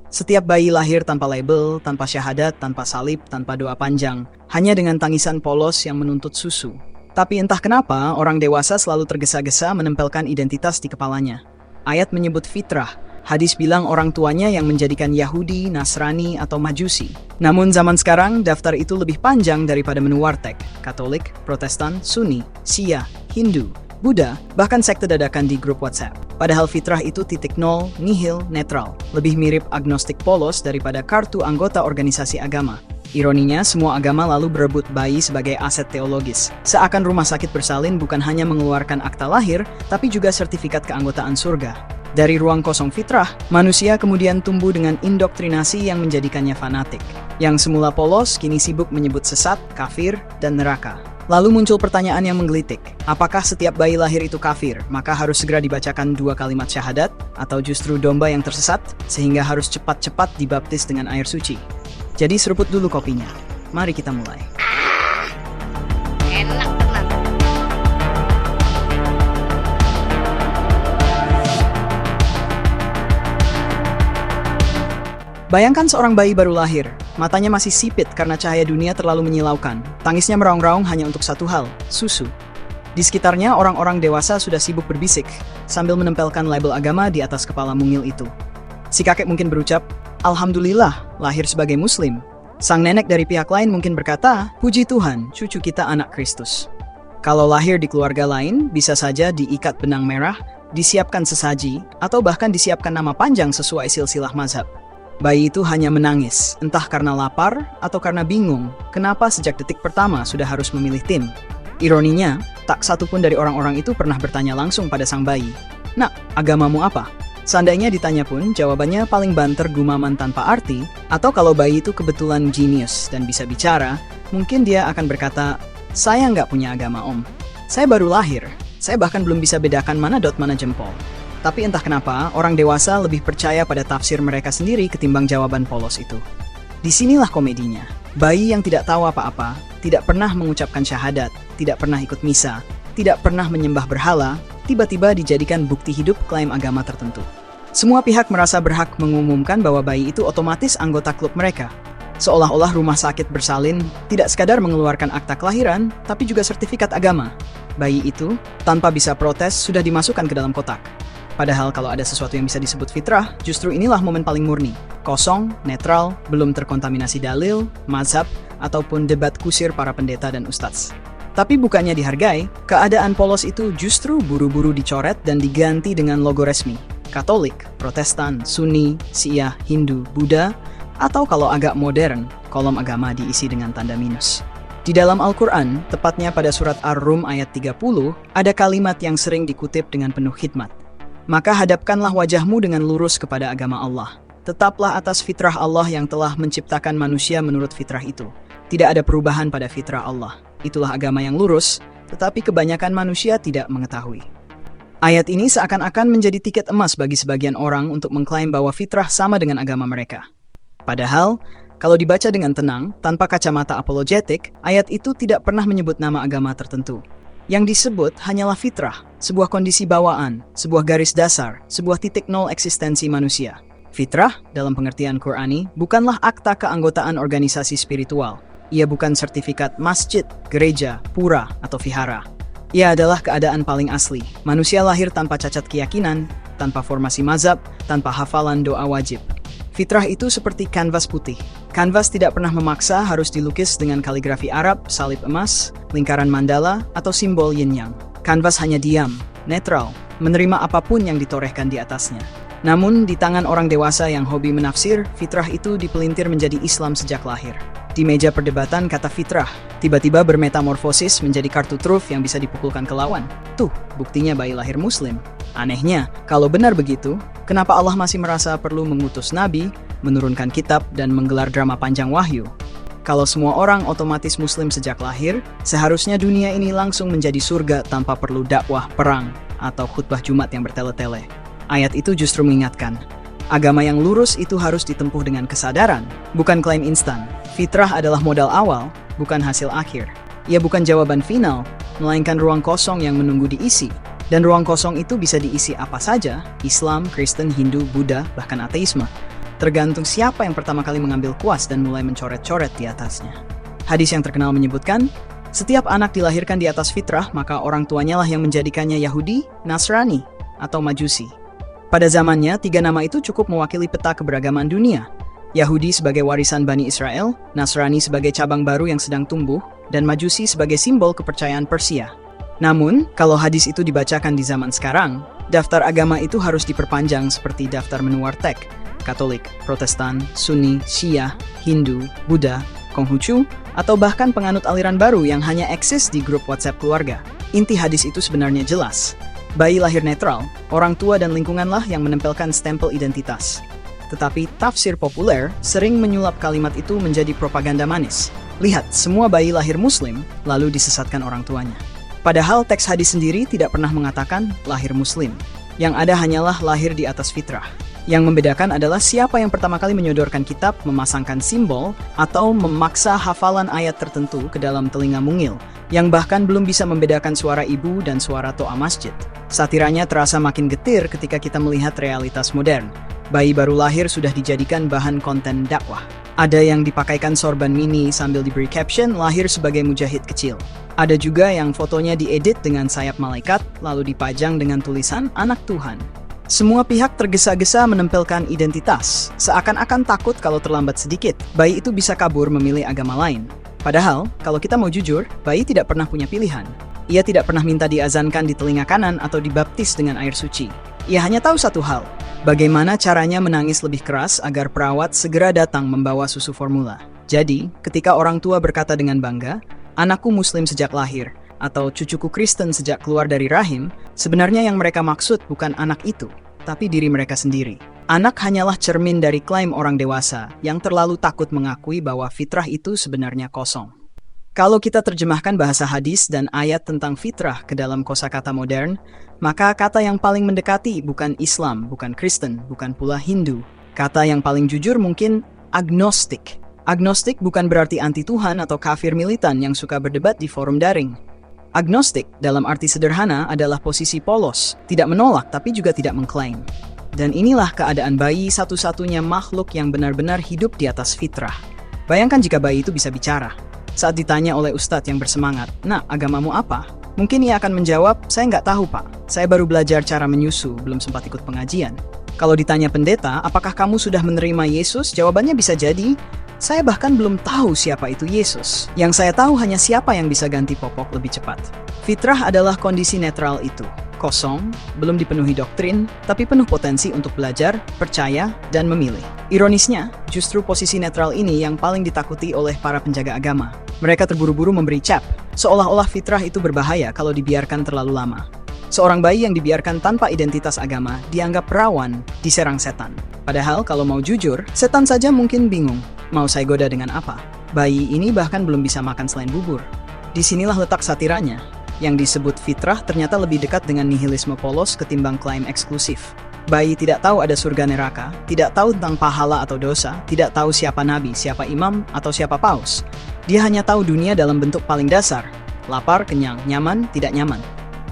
Setiap bayi lahir tanpa label, tanpa syahadat, tanpa salib, tanpa doa panjang, hanya dengan tangisan polos yang menuntut susu. Tapi entah kenapa, orang dewasa selalu tergesa-gesa menempelkan identitas di kepalanya. Ayat menyebut fitrah, hadis bilang orang tuanya yang menjadikan Yahudi, Nasrani, atau Majusi. Namun zaman sekarang, daftar itu lebih panjang daripada menu warteg. Katolik, Protestan, Sunni, Syiah, Hindu, Buddha, bahkan sekte dadakan di grup WhatsApp. Padahal fitrah itu titik nol, nihil, netral. Lebih mirip agnostik polos daripada kartu anggota organisasi agama. Ironinya, semua agama lalu berebut bayi sebagai aset teologis. Seakan rumah sakit bersalin bukan hanya mengeluarkan akta lahir, tapi juga sertifikat keanggotaan surga. Dari ruang kosong fitrah, manusia kemudian tumbuh dengan indoktrinasi yang menjadikannya fanatik. Yang semula polos, kini sibuk menyebut sesat, kafir, dan neraka. Lalu muncul pertanyaan yang menggelitik. Apakah setiap bayi lahir itu kafir, maka harus segera dibacakan 2 kalimat syahadat? Atau justru domba yang tersesat, sehingga harus cepat-cepat dibaptis dengan air suci? Jadi seruput dulu kopinya. Mari kita mulai. Enak tenang. Bayangkan seorang bayi baru lahir. Matanya masih sipit karena cahaya dunia terlalu menyilaukan. Tangisnya meraung-raung hanya untuk satu hal, susu. Di sekitarnya, orang-orang dewasa sudah sibuk berbisik, sambil menempelkan label agama di atas kepala mungil itu. Si kakek mungkin berucap, "Alhamdulillah, lahir sebagai muslim." Sang nenek dari pihak lain mungkin berkata, "Puji Tuhan, cucu kita anak Kristus." Kalau lahir di keluarga lain, bisa saja diikat benang merah, disiapkan sesaji, atau bahkan disiapkan nama panjang sesuai silsilah mazhab. Bayi itu hanya menangis, entah karena lapar atau karena bingung kenapa sejak detik pertama sudah harus memilih tim. Ironinya, tak satu pun dari orang-orang itu pernah bertanya langsung pada sang bayi, "Nak, agamamu apa?" Seandainya ditanya pun, jawabannya paling banter gumaman tanpa arti, atau kalau bayi itu kebetulan jenius dan bisa bicara, mungkin dia akan berkata, "Saya nggak punya agama, Om. Saya baru lahir. Saya bahkan belum bisa bedakan mana dot mana jempol." Tapi entah kenapa, orang dewasa lebih percaya pada tafsir mereka sendiri ketimbang jawaban polos itu. Disinilah komedinya. Bayi yang tidak tahu apa-apa, tidak pernah mengucapkan syahadat, tidak pernah ikut misa, tidak pernah menyembah berhala, tiba-tiba dijadikan bukti hidup klaim agama tertentu. Semua pihak merasa berhak mengumumkan bahwa bayi itu otomatis anggota klub mereka. Seolah-olah rumah sakit bersalin tidak sekadar mengeluarkan akta kelahiran, tapi juga sertifikat agama. Bayi itu, tanpa bisa protes, sudah dimasukkan ke dalam kotak. Padahal kalau ada sesuatu yang bisa disebut fitrah, justru inilah momen paling murni. Kosong, netral, belum terkontaminasi dalil, mazhab, ataupun debat kusir para pendeta dan ustadz. Tapi bukannya dihargai, keadaan polos itu justru buru-buru dicoret dan diganti dengan logo resmi. Katolik, Protestan, Sunni, Syiah, Hindu, Buddha, atau kalau agak modern, kolom agama diisi dengan tanda minus. Di dalam Al-Quran, tepatnya pada surat Ar-Rum ayat 30, ada kalimat yang sering dikutip dengan penuh khidmat. Maka hadapkanlah wajahmu dengan lurus kepada agama Allah. Tetaplah atas fitrah Allah yang telah menciptakan manusia menurut fitrah itu. Tidak ada perubahan pada fitrah Allah. Itulah agama yang lurus, tetapi kebanyakan manusia tidak mengetahui. Ayat ini seakan-akan menjadi tiket emas bagi sebagian orang untuk mengklaim bahwa fitrah sama dengan agama mereka. Padahal, kalau dibaca dengan tenang, tanpa kacamata apologetik, ayat itu tidak pernah menyebut nama agama tertentu. Yang disebut hanyalah fitrah, sebuah kondisi bawaan, sebuah garis dasar, sebuah titik nol eksistensi manusia. Fitrah, dalam pengertian Qur'ani, bukanlah akta keanggotaan organisasi spiritual. Ia bukan sertifikat masjid, gereja, pura, atau vihara. Ia adalah keadaan paling asli. Manusia lahir tanpa cacat keyakinan, tanpa formasi mazhab, tanpa hafalan doa wajib. Fitrah itu seperti kanvas putih. Kanvas tidak pernah memaksa harus dilukis dengan kaligrafi Arab, salib emas, lingkaran mandala, atau simbol yin-yang. Kanvas hanya diam, netral, menerima apapun yang ditorehkan di atasnya. Namun, di tangan orang dewasa yang hobi menafsir, fitrah itu dipelintir menjadi Islam sejak lahir. Di meja perdebatan, kata fitrah tiba-tiba bermetamorfosis menjadi kartu truf yang bisa dipukulkan ke lawan. Tuh, buktinya bayi lahir muslim. Anehnya, kalau benar begitu, kenapa Allah masih merasa perlu mengutus nabi, menurunkan kitab, dan menggelar drama panjang wahyu? Kalau semua orang otomatis muslim sejak lahir, seharusnya dunia ini langsung menjadi surga tanpa perlu dakwah perang atau khutbah Jumat yang bertele-tele. Ayat itu justru mengingatkan, agama yang lurus itu harus ditempuh dengan kesadaran, bukan klaim instan. Fitrah adalah modal awal, bukan hasil akhir. Ia bukan jawaban final, melainkan ruang kosong yang menunggu diisi. Dan ruang kosong itu bisa diisi apa saja, Islam, Kristen, Hindu, Buddha, bahkan ateisme. tergantung siapa yang pertama kali mengambil kuas dan mulai mencoret-coret di atasnya. Hadis yang terkenal menyebutkan, setiap anak dilahirkan di atas fitrah, maka orang tuanya lah yang menjadikannya Yahudi, Nasrani, atau Majusi. Pada zamannya, 3 nama itu cukup mewakili peta keberagaman dunia. Yahudi sebagai warisan Bani Israel, Nasrani sebagai cabang baru yang sedang tumbuh, dan Majusi sebagai simbol kepercayaan Persia. Namun, kalau hadis itu dibacakan di zaman sekarang, daftar agama itu harus diperpanjang seperti daftar menu warteg, Katolik, Protestan, Sunni, Syiah, Hindu, Buddha, Konghucu, atau bahkan penganut aliran baru yang hanya eksis di grup WhatsApp keluarga. Inti hadis itu sebenarnya jelas. Bayi lahir netral, orang tua dan lingkunganlah yang menempelkan stempel identitas. Tetapi tafsir populer sering menyulap kalimat itu menjadi propaganda manis. Lihat, semua bayi lahir muslim, lalu disesatkan orang tuanya. Padahal teks hadis sendiri tidak pernah mengatakan lahir muslim. Yang ada hanyalah lahir di atas fitrah. Yang membedakan adalah siapa yang pertama kali menyodorkan kitab, memasangkan simbol, atau memaksa hafalan ayat tertentu ke dalam telinga mungil, yang bahkan belum bisa membedakan suara ibu dan suara toa masjid. Satiranya terasa makin getir ketika kita melihat realitas modern. Bayi baru lahir sudah dijadikan bahan konten dakwah. Ada yang dipakaikan sorban mini sambil diberi caption lahir sebagai mujahid kecil. Ada juga yang fotonya diedit dengan sayap malaikat, lalu dipajang dengan tulisan anak Tuhan. Semua pihak tergesa-gesa menempelkan identitas, seakan-akan takut kalau terlambat sedikit, bayi itu bisa kabur memilih agama lain. Padahal, kalau kita mau jujur, bayi tidak pernah punya pilihan. Ia tidak pernah minta diazankan di telinga kanan atau dibaptis dengan air suci. Ia hanya tahu satu hal, bagaimana caranya menangis lebih keras agar perawat segera datang membawa susu formula. Jadi, ketika orang tua berkata dengan bangga, "Anakku muslim sejak lahir," atau "cucuku Kristen sejak keluar dari rahim," sebenarnya yang mereka maksud bukan anak itu, tapi diri mereka sendiri. Anak hanyalah cermin dari klaim orang dewasa yang terlalu takut mengakui bahwa fitrah itu sebenarnya kosong. Kalau kita terjemahkan bahasa hadis dan ayat tentang fitrah ke dalam kosakata modern, maka kata yang paling mendekati bukan Islam, bukan Kristen, bukan pula Hindu. Kata yang paling jujur mungkin agnostik. Agnostik bukan berarti anti Tuhan atau kafir militan yang suka berdebat di forum daring. Agnostik dalam arti sederhana adalah posisi polos, tidak menolak tapi juga tidak mengklaim. Dan inilah keadaan bayi satu-satunya makhluk yang benar-benar hidup di atas fitrah. Bayangkan jika bayi itu bisa bicara. Saat ditanya oleh ustadz yang bersemangat, "Nak, agamamu apa?" Mungkin ia akan menjawab, "Saya nggak tahu, Pak. Saya baru belajar cara menyusu, belum sempat ikut pengajian." Kalau ditanya pendeta, "Apakah kamu sudah menerima Yesus?" Jawabannya bisa jadi, "Saya bahkan belum tahu siapa itu Yesus. Yang saya tahu hanya siapa yang bisa ganti popok lebih cepat." Fitrah adalah kondisi netral itu. Kosong, belum dipenuhi doktrin, tapi penuh potensi untuk belajar, percaya, dan memilih. Ironisnya, justru posisi netral ini yang paling ditakuti oleh para penjaga agama. Mereka terburu-buru memberi cap, seolah-olah fitrah itu berbahaya kalau dibiarkan terlalu lama. Seorang bayi yang dibiarkan tanpa identitas agama dianggap rawan diserang setan. Padahal kalau mau jujur, setan saja mungkin bingung, mau saya goda dengan apa? Bayi ini bahkan belum bisa makan selain bubur. Disinilah letak satiranya. Yang disebut fitrah ternyata lebih dekat dengan nihilisme polos ketimbang klaim eksklusif. Bayi tidak tahu ada surga neraka, tidak tahu tentang pahala atau dosa, tidak tahu siapa nabi, siapa imam, atau siapa paus. Dia hanya tahu dunia dalam bentuk paling dasar, lapar, kenyang, nyaman, tidak nyaman.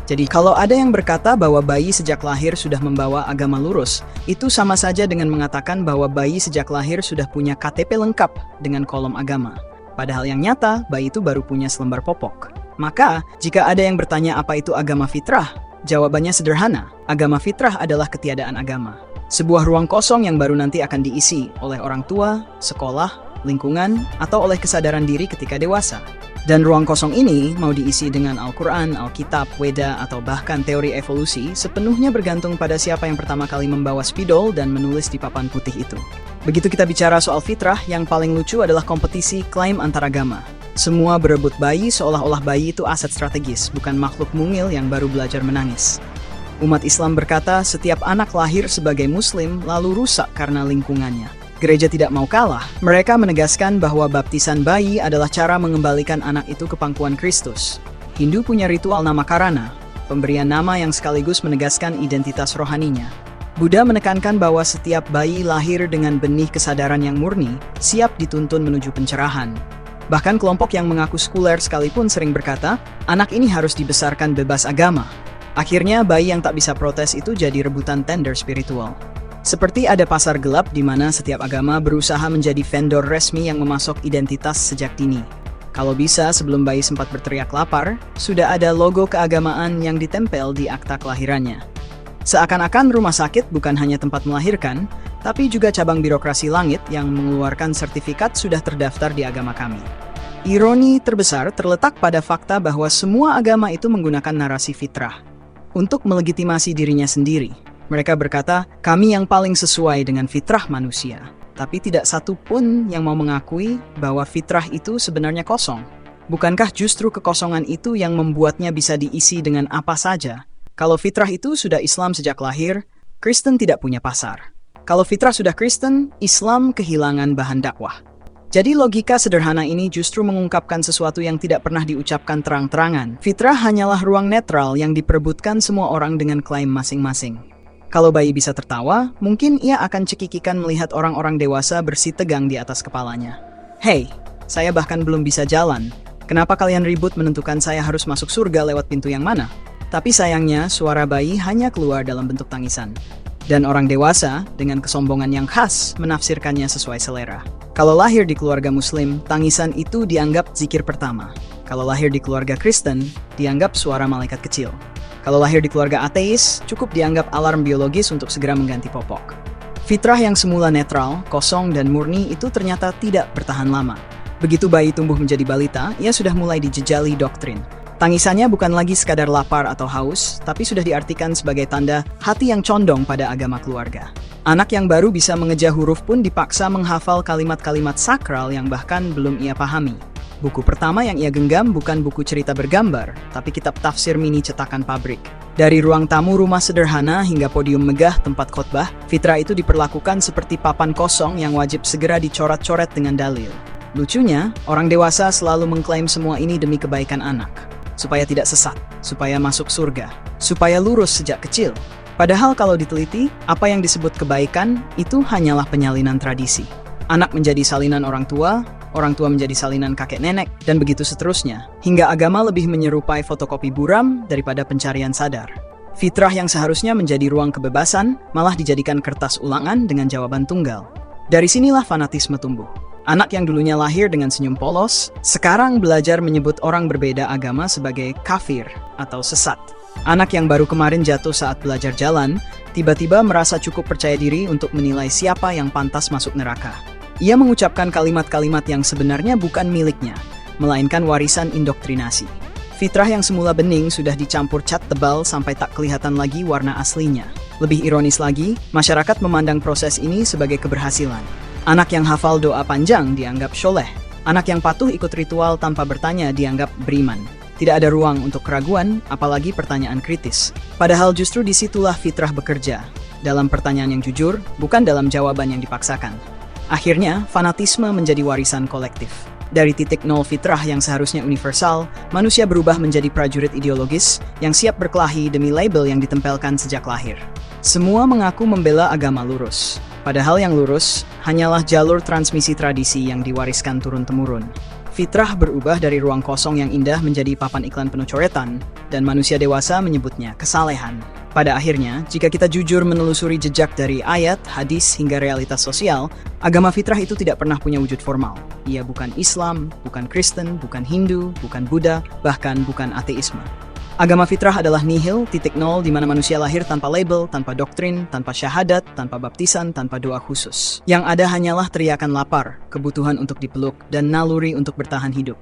Jadi kalau ada yang berkata bahwa bayi sejak lahir sudah membawa agama lurus, itu sama saja dengan mengatakan bahwa bayi sejak lahir sudah punya KTP lengkap dengan kolom agama. Padahal yang nyata, bayi itu baru punya selembar popok. Maka, jika ada yang bertanya apa itu agama fitrah, jawabannya sederhana. Agama fitrah adalah ketiadaan agama. Sebuah ruang kosong yang baru nanti akan diisi oleh orang tua, sekolah, lingkungan, atau oleh kesadaran diri ketika dewasa. Dan ruang kosong ini mau diisi dengan Al-Quran, Alkitab, Weda, atau bahkan teori evolusi sepenuhnya bergantung pada siapa yang pertama kali membawa spidol dan menulis di papan putih itu. Begitu kita bicara soal fitrah, yang paling lucu adalah kompetisi klaim antar agama. Semua berebut bayi seolah-olah bayi itu aset strategis, bukan makhluk mungil yang baru belajar menangis. Umat Islam berkata setiap anak lahir sebagai muslim lalu rusak karena lingkungannya. Gereja tidak mau kalah. Mereka menegaskan bahwa baptisan bayi adalah cara mengembalikan anak itu ke pangkuan Kristus. Hindu punya ritual namakarana, pemberian nama yang sekaligus menegaskan identitas rohaninya. Buddha menekankan bahwa setiap bayi lahir dengan benih kesadaran yang murni, siap dituntun menuju pencerahan. Bahkan kelompok yang mengaku sekuler sekalipun sering berkata, anak ini harus dibesarkan bebas agama. Akhirnya bayi yang tak bisa protes itu jadi rebutan tender spiritual. Seperti ada pasar gelap di mana setiap agama berusaha menjadi vendor resmi yang memasok identitas sejak dini. Kalau bisa, sebelum bayi sempat berteriak lapar, sudah ada logo keagamaan yang ditempel di akta kelahirannya. Seakan-akan rumah sakit bukan hanya tempat melahirkan, tapi juga cabang birokrasi langit yang mengeluarkan sertifikat sudah terdaftar di agama kami. Ironi terbesar terletak pada fakta bahwa semua agama itu menggunakan narasi fitrah untuk melegitimasi dirinya sendiri. Mereka berkata, kami yang paling sesuai dengan fitrah manusia. Tapi tidak satu pun yang mau mengakui bahwa fitrah itu sebenarnya kosong. Bukankah justru kekosongan itu yang membuatnya bisa diisi dengan apa saja? Kalau fitrah itu sudah Islam sejak lahir, Kristen tidak punya pasar. Kalau fitrah sudah Kristen, Islam kehilangan bahan dakwah. Jadi logika sederhana ini justru mengungkapkan sesuatu yang tidak pernah diucapkan terang-terangan. Fitrah hanyalah ruang netral yang diperebutkan semua orang dengan klaim masing-masing. Kalau bayi bisa tertawa, mungkin ia akan cekikikan melihat orang-orang dewasa bersitegang di atas kepalanya. Hei, saya bahkan belum bisa jalan. Kenapa kalian ribut menentukan saya harus masuk surga lewat pintu yang mana? Tapi sayangnya, suara bayi hanya keluar dalam bentuk tangisan. Dan orang dewasa, dengan kesombongan yang khas, menafsirkannya sesuai selera. Kalau lahir di keluarga Muslim, tangisan itu dianggap zikir pertama. Kalau lahir di keluarga Kristen, dianggap suara malaikat kecil. Kalau lahir di keluarga ateis, cukup dianggap alarm biologis untuk segera mengganti popok. Fitrah yang semula netral, kosong, dan murni itu ternyata tidak bertahan lama. Begitu bayi tumbuh menjadi balita, ia sudah mulai dijejali doktrin. Tangisannya bukan lagi sekadar lapar atau haus, tapi sudah diartikan sebagai tanda hati yang condong pada agama keluarga. Anak yang baru bisa mengeja huruf pun dipaksa menghafal kalimat-kalimat sakral yang bahkan belum ia pahami. Buku pertama yang ia genggam bukan buku cerita bergambar, tapi kitab tafsir mini cetakan pabrik. Dari ruang tamu rumah sederhana hingga podium megah tempat khotbah, fitrah itu diperlakukan seperti papan kosong yang wajib segera dicoret-coret dengan dalil. Lucunya, orang dewasa selalu mengklaim semua ini demi kebaikan anak. Supaya tidak sesat, supaya masuk surga, supaya lurus sejak kecil. Padahal kalau diteliti, apa yang disebut kebaikan itu hanyalah penyalinan tradisi. Anak menjadi salinan orang tua menjadi salinan kakek nenek, dan begitu seterusnya. Hingga agama lebih menyerupai fotokopi buram daripada pencarian sadar. Fitrah yang seharusnya menjadi ruang kebebasan, malah dijadikan kertas ulangan dengan jawaban tunggal. Dari sinilah fanatisme tumbuh. Anak yang dulunya lahir dengan senyum polos, sekarang belajar menyebut orang berbeda agama sebagai kafir atau sesat. Anak yang baru kemarin jatuh saat belajar jalan, tiba-tiba merasa cukup percaya diri untuk menilai siapa yang pantas masuk neraka. Ia mengucapkan kalimat-kalimat yang sebenarnya bukan miliknya, melainkan warisan indoktrinasi. Fitrah yang semula bening sudah dicampur cat tebal sampai tak kelihatan lagi warna aslinya. Lebih ironis lagi, masyarakat memandang proses ini sebagai keberhasilan. Anak yang hafal doa panjang dianggap syoleh. Anak yang patuh ikut ritual tanpa bertanya dianggap beriman. Tidak ada ruang untuk keraguan, apalagi pertanyaan kritis. Padahal justru disitulah fitrah bekerja. Dalam pertanyaan yang jujur, bukan dalam jawaban yang dipaksakan. Akhirnya, fanatisme menjadi warisan kolektif. Dari titik nol fitrah yang seharusnya universal, manusia berubah menjadi prajurit ideologis yang siap berkelahi demi label yang ditempelkan sejak lahir. Semua mengaku membela agama lurus. Padahal yang lurus hanyalah jalur transmisi tradisi yang diwariskan turun-temurun. Fitrah berubah dari ruang kosong yang indah menjadi papan iklan penuh coretan, dan manusia dewasa menyebutnya kesalehan. Pada akhirnya, jika kita jujur menelusuri jejak dari ayat, hadis, hingga realitas sosial, agama fitrah itu tidak pernah punya wujud formal. Ia bukan Islam, bukan Kristen, bukan Hindu, bukan Buddha, bahkan bukan ateisme. Agama fitrah adalah nihil, titik nol, di mana manusia lahir tanpa label, tanpa doktrin, tanpa syahadat, tanpa baptisan, tanpa doa khusus. Yang ada hanyalah teriakan lapar, kebutuhan untuk dipeluk, dan naluri untuk bertahan hidup.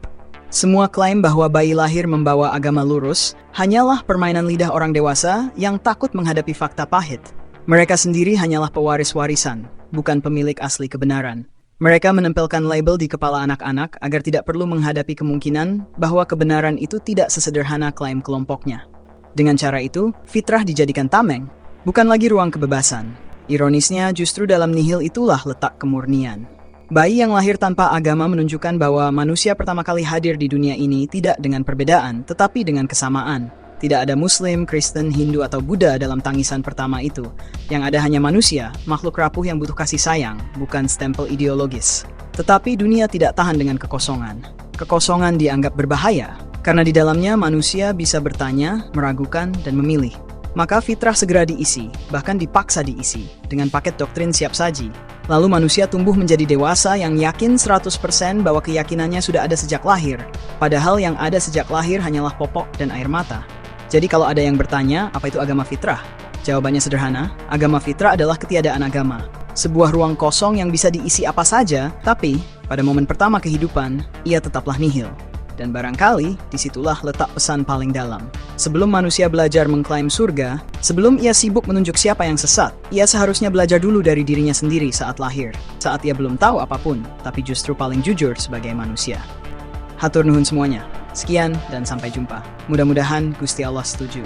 Semua klaim bahwa bayi lahir membawa agama lurus hanyalah permainan lidah orang dewasa yang takut menghadapi fakta pahit. Mereka sendiri hanyalah pewaris warisan, bukan pemilik asli kebenaran. Mereka menempelkan label di kepala anak-anak agar tidak perlu menghadapi kemungkinan bahwa kebenaran itu tidak sesederhana klaim kelompoknya. Dengan cara itu, fitrah dijadikan tameng, bukan lagi ruang kebebasan. Ironisnya, justru dalam nihil itulah letak kemurnian. Bayi yang lahir tanpa agama menunjukkan bahwa manusia pertama kali hadir di dunia ini tidak dengan perbedaan, tetapi dengan kesamaan. Tidak ada Muslim, Kristen, Hindu, atau Buddha dalam tangisan pertama itu. Yang ada hanya manusia, makhluk rapuh yang butuh kasih sayang, bukan stempel ideologis. Tetapi dunia tidak tahan dengan kekosongan. Kekosongan dianggap berbahaya, karena di dalamnya manusia bisa bertanya, meragukan, dan memilih. maka fitrah segera diisi, bahkan dipaksa diisi, dengan paket doktrin siap saji. Lalu manusia tumbuh menjadi dewasa yang yakin 100% bahwa keyakinannya sudah ada sejak lahir, padahal yang ada sejak lahir hanyalah popok dan air mata. Jadi kalau ada yang bertanya, apa itu agama fitrah? Jawabannya sederhana, agama fitrah adalah ketiadaan agama. Sebuah ruang kosong yang bisa diisi apa saja, tapi pada momen pertama kehidupan, ia tetaplah nihil. Dan barangkali, disitulah letak pesan paling dalam. Sebelum manusia belajar mengklaim surga, sebelum ia sibuk menunjuk siapa yang sesat, ia seharusnya belajar dulu dari dirinya sendiri saat lahir. Saat ia belum tahu apapun, tapi justru paling jujur sebagai manusia. Hatur nuhun semuanya. Sekian dan sampai jumpa. Mudah-mudahan Gusti Allah setuju.